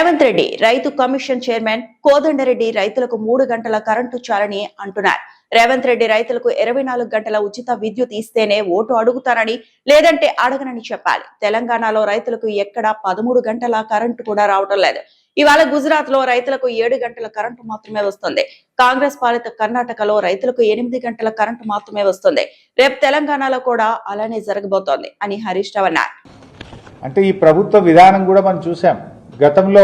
రేవంత్ రెడ్డి రైతు commission chairman Kodanda Reddy రైతులకు 3 గంటల కరెంటు చాలని అంటున్నారు. రేవంత్ రెడ్డి రైతులకు 24 గంటల ఉచిత విద్యుత్ ఇస్తేనే ఓటు అడుగుతారని, లేదంటే అడగనని చెప్పాలి. తెలంగాణలో రైతులకు ఎక్కడా 13 గంటల కరెంటు కూడా రావడం లేదు. ఇవాళ గుజరాత్ లో రైతులకు 7 గంటల కరెంటు మాత్రమే వస్తుంది. కాంగ్రెస్ పాలిత కర్ణాటకలో రైతులకు 8 గంటల కరెంటు మాత్రమే వస్తుంది. రేపు తెలంగాణలో కూడా అలానే జరగబోతోంది అని హరీష్ రావు అన్నారు. అంటే ఈ ప్రభుత్వ విధానం కూడా మనం చూసాం. గతంలో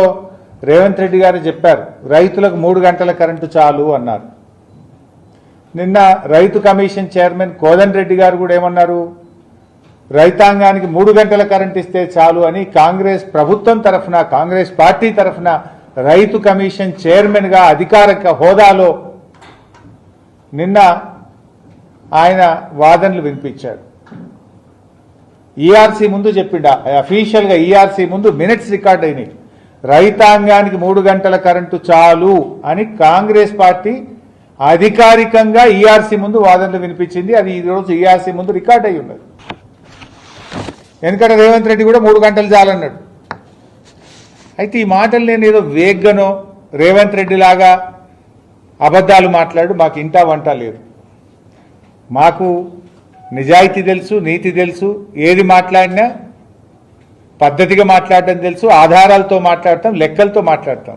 రేవంత్ రెడ్డి గారు చెప్పారు రైతులకు 3 గంటల కరెంటు చాలు అన్నారు. నిన్న రైతు కమిషన్ చైర్మన్ కోదండరెడ్డి గారు కూడా ఏమన్నారు, రైతాంగానికి 3 గంటల కరెంటు ఇస్తే చాలు అని కాంగ్రెస్ ప్రభుత్వం తరఫున, కాంగ్రెస్ పార్టీ తరఫున రైతు కమిషన్ చైర్మన్ గా అధికారిక హోదాలో నిన్న ఆయన వాదనలు వినిపించాడు. ఈఆర్సీ ముందు చెప్పిండా, అఫీషియల్ గా ఈఆర్సీ ముందు మినిట్స్ రికార్డ్ అయినాయి. రైతాంగానికి 3 గంటల కరెంటు చాలు అని కాంగ్రెస్ పార్టీ అధికారికంగా ఈఆర్సీ ముందు వాదనలు వినిపించింది. అది ఈ రోజు ఈఆర్సీ ముందు రికార్డ్ అయి ఉన్నది. ఎందుకంటే రేవంత్ రెడ్డి కూడా 3 గంటలు చాలన్నాడు. అయితే ఈ మాటలు నేను ఏదో వేగ్గనో రేవంత్ రెడ్డి లాగా అబద్ధాలు మాట్లాడు మాకు ఇంటా వంట లేదు. మాకు నిజాయితీ తెలుసు, నీతి తెలుసు, ఏది మాట్లాడినా పద్ధతిగా మాట్లాడటం తెలుసు, ఆధారాలతో మాట్లాడతాం, లెక్కలతో మాట్లాడతాం.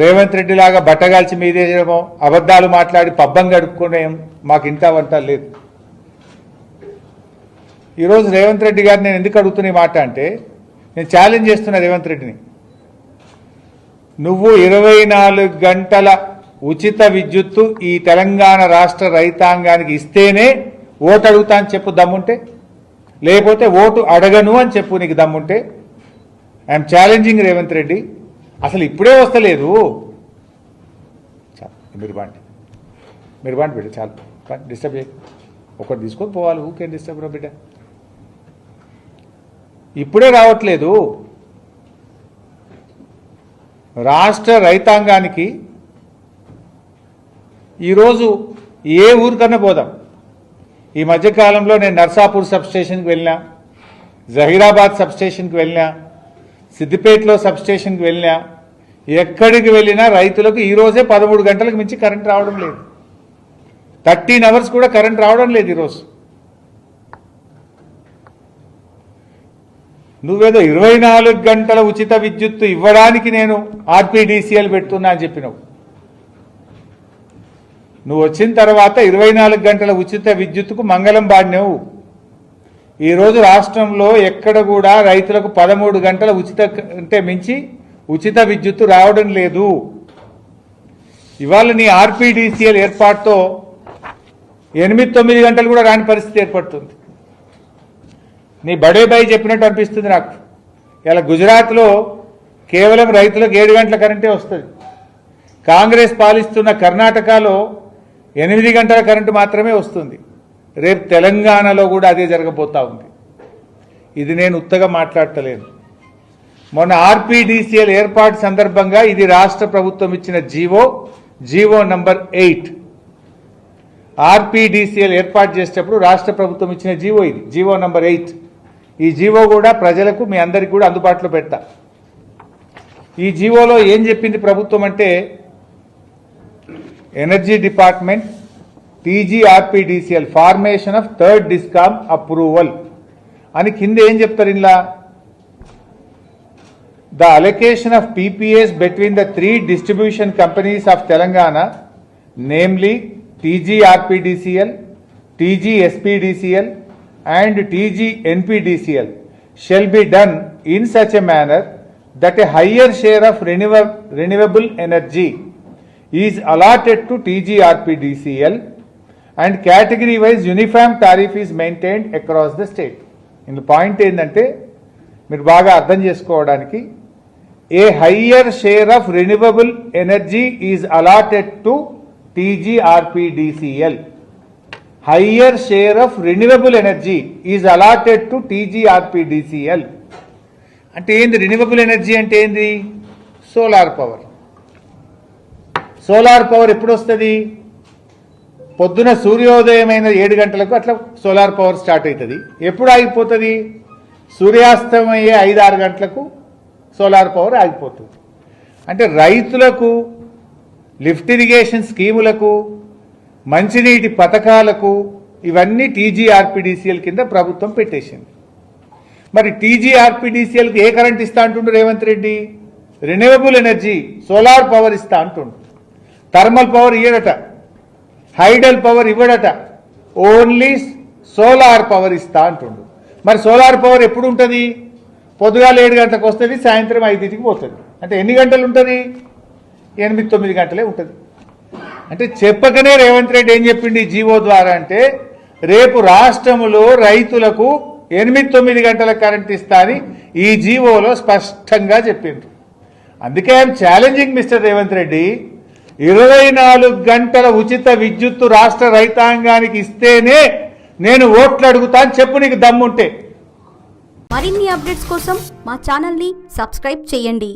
రేవంత్ రెడ్డి లాగా బట్టగాల్చి మీదేయడమో అబద్ధాలు మాట్లాడి పబ్బం గడుపుకునే మాకు ఇంటా వంట లేదు. ఈరోజు రేవంత్ రెడ్డి గారిని నేను ఎందుకు అడుగుతున్న మాట అంటే, నేను ఛాలెంజ్ చేస్తున్నా రేవంత్ రెడ్డిని. నువ్వు 24 గంటల ఉచిత విద్యుత్తు ఈ తెలంగాణ రాష్ట్ర రైతాంగానికి ఇస్తేనే ఓటు అడుగుతా అని చెప్పు దమ్ముంటే, లేకపోతే ఓటు అడగను అని చెప్పు నీకు దమ్ముంటే. I'm challenging Revanth Reddy. అసలు ఇప్పుడే వస్తలేదు, మీరు బాండి బిడ్డ, చాలు డిస్టర్బ్ చేయ, ఒకటి తీసుకొని పోవాలి, ఊకేం డిస్టర్బ్ రా బిడ్డ. ఇప్పుడే రావట్లేదు. రాష్ట్ర రైతాంగానికి ఈరోజు ఏ ఊరికన్నా పోదాం. ఈ మధ్యకాలంలో నేను నర్సాపూర్ సబ్స్టేషన్కి వెళ్ళినా, జహీరాబాద్ సబ్స్టేషన్కి వెళ్ళినా, సిద్దిపేటలో సబ్స్టేషన్కి వెళ్ళినా, ఎక్కడికి వెళ్ళినా రైతులకు ఈరోజే 13 గంటలకు మించి కరెంట్ రావడం లేదు. 13 అవర్స్ కూడా కరెంట్ రావడం లేదు ఈరోజు. నువ్వేదో 24 గంటల ఉచిత విద్యుత్తు ఇవ్వడానికి నేను ఆర్పీడీసీఎల్ పెడుతున్నా అని చెప్పినావు. నువ్వు వచ్చిన తర్వాత 24 గంటల ఉచిత విద్యుత్తుకు మంగళం పాడినావు. ఈరోజు రాష్ట్రంలో ఎక్కడ కూడా రైతులకు 13 గంటల ఉచిత అంటే మించి ఉచిత విద్యుత్తు రావడం లేదు. ఇవాళ నీ ఆర్పీడీసీఎల్ ఏర్పాటుతో 8-9 గంటలు కూడా రాని పరిస్థితి ఏర్పడుతుంది. నీ బడే బాయ్ చెప్పినట్టు అనిపిస్తుంది నాకు. ఇలా గుజరాత్లో కేవలం రైతులకు 7 గంటల కరెంటే వస్తుంది. కాంగ్రెస్ పాలిస్తున్న కర్ణాటకలో 8 గంటల కరెంటు మాత్రమే వస్తుంది. రేపు తెలంగాణలో కూడా అదే జరగబోతా ఉంది. ఇది నేను ఉత్తగా మాట్లాడతలేను. మొన్న ఆర్పీడీసీఎల్ ఏర్పాటు సందర్భంగా ఇది రాష్ట్ర ప్రభుత్వం ఇచ్చిన జీవో నంబర్ 8. ఆర్పీడీసీఎల్ ఏర్పాటు చేసేటప్పుడు రాష్ట్ర ప్రభుత్వం ఇచ్చిన ఇది జీవో నంబర్ 8. ఈ జీవో కూడా ప్రజలకు మీ అందరికీ కూడా అందుబాటులో పెడతా. ఈ జీవోలో ఏం చెప్పింది ప్రభుత్వం అంటే, energy department TGRPDCL formation of 3rd discom approval అని కింద ఏం చెప్తారు ఇలా, the allocation of PPs between the 3 distribution companies of Telangana, namely TGRPDCL, TGSPDCL and TGNPDCL shall be done in such a manner that a higher share of renewable energy is allotted to TGRPDCL and category wise uniform tariff is maintained across the state. In the point ఏంటంటే మీరు బాగా అర్థం చేసుకోవడానికి, a higher share of renewable energy is allotted to TGRPDCL. Higher share of renewable energy is allotted to TGRPDCL. అంటే ఏంది renewable energy అంటే ఏంది? Solar power. Solar power ఎప్పుడు వస్తుంది? పొద్దున సూర్యోదయమైన 7 గంటలకు అట్లా సోలార్ పవర్ స్టార్ట్ అవుతుంది. ఎప్పుడు ఆగిపోతుంది? సూర్యాస్తమయ్యే 5-6 గంటలకు సోలార్ పవర్ ఆగిపోతుంది. అంటే రైతులకు, లిఫ్ట్ ఇరిగేషన్ స్కీములకు, మంచినీటి పథకాలకు ఇవన్నీ టీజీఆర్పీడీసీఎల్ కింద ప్రభుత్వం పెట్టేసింది. మరి టీజీఆర్పీడీసీఎల్కి ఏ కరెంట్ ఇస్తా అంటుండ్రు Revanth Reddy? Renewable energy, solar power ఇస్తా అంటుండ్రు. థర్మల్ పవర్ ఇవ్వడట, హైడల్ పవర్ ఇవ్వడట, ఓన్లీ సోలార్ పవర్ ఇస్తా అంటుండు. మరి సోలార్ పవర్ ఎప్పుడు ఉంటుంది? పొద్దుగాల 7 గంటలకు వస్తుంది, సాయంత్రం 5కి పోతుంది. అంటే ఎన్ని గంటలు ఉంటుంది? 8-9 గంటలే ఉంటుంది. అంటే చెప్పకనే రేవంత్ రెడ్డి ఏం చెప్పిండి జీవో ద్వారా అంటే, రేపు రాష్ట్రములో రైతులకు 8-9 గంటల కరెంట్ ఇస్తా అని ఈ జీవోలో స్పష్టంగా చెప్పిండ్రు. అందుకే I'm challenging mister Revanth Reddy, 24 గంటల ఉచిత విద్యుత్తు రాష్ట్ర రైతాంగానికి ఇస్తేనే నేను ఓట్లు అడుగుతాను, చెప్పు నీకు దమ్ముంటే. మరిన్ని అప్డేట్స్ కోసం మా ఛానల్ని సబ్స్క్రైబ్ చేయండి.